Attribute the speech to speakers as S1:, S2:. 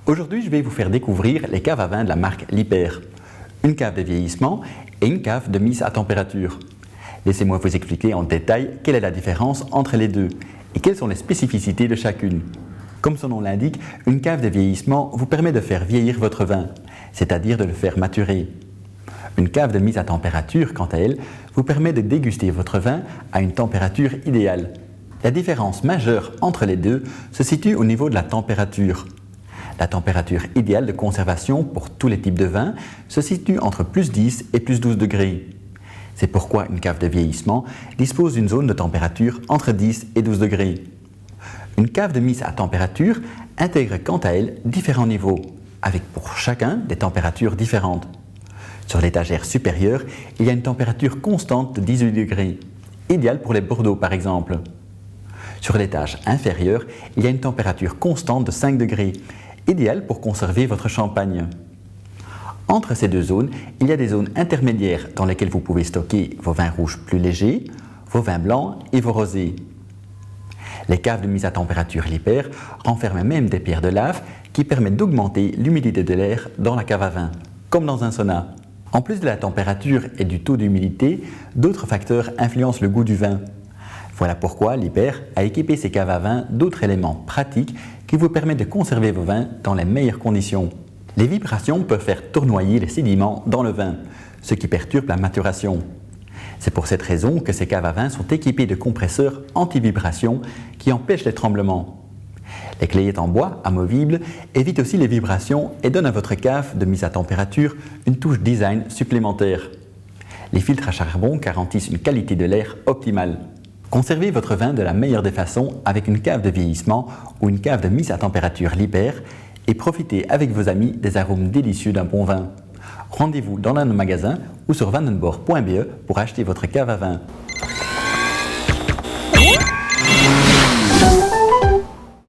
S1: Aujourd'hui, je vais vous faire découvrir les caves à vin de la marque Liper. Une cave de vieillissement et une cave de mise à température. Laissez-moi vous expliquer en détail quelle est la différence entre les deux et quelles sont les spécificités de chacune. Comme son nom l'indique, une cave de vieillissement vous permet de faire vieillir votre vin, c'est-à-dire de le faire maturer. Une cave de mise à température, quant à elle, vous permet de déguster votre vin à une température idéale. La différence majeure entre les deux se situe au niveau de la température. La température idéale de conservation pour tous les types de vins se situe entre plus 10 et plus 12 degrés. C'est pourquoi une cave de vieillissement dispose d'une zone de température entre 10 et 12 degrés. Une cave de mise à température intègre quant à elle différents niveaux, avec pour chacun des températures différentes. Sur l'étagère supérieure, il y a une température constante de 18 degrés, idéale pour les Bordeaux par exemple. Sur l'étage inférieur, il y a une température constante de 5 degrés, idéale pour conserver votre champagne. Entre ces deux zones, il y a des zones intermédiaires dans lesquelles vous pouvez stocker vos vins rouges plus légers, vos vins blancs et vos rosés. Les caves de mise à température Liper renferment même des pierres de lave qui permettent d'augmenter l'humidité de l'air dans la cave à vin, comme dans un sauna. En plus de la température et du taux d'humidité, d'autres facteurs influencent le goût du vin. Voilà pourquoi Liper a équipé ses caves à vin d'autres éléments pratiques qui vous permettent de conserver vos vins dans les meilleures conditions. Les vibrations peuvent faire tournoyer les sédiments dans le vin, ce qui perturbe la maturation. C'est pour cette raison que ces caves à vin sont équipées de compresseurs anti-vibration qui empêchent les tremblements. Les clayettes en bois amovibles évitent aussi les vibrations et donnent à votre cave de mise à température une touche design supplémentaire. Les filtres à charbon garantissent une qualité de l'air optimale. Conservez votre vin de la meilleure des façons avec une cave de vieillissement ou une cave de mise à température Liper et profitez avec vos amis des arômes délicieux d'un bon vin. Rendez-vous dans l'un de nos magasins ou sur vandenborg.be pour acheter votre cave à vin.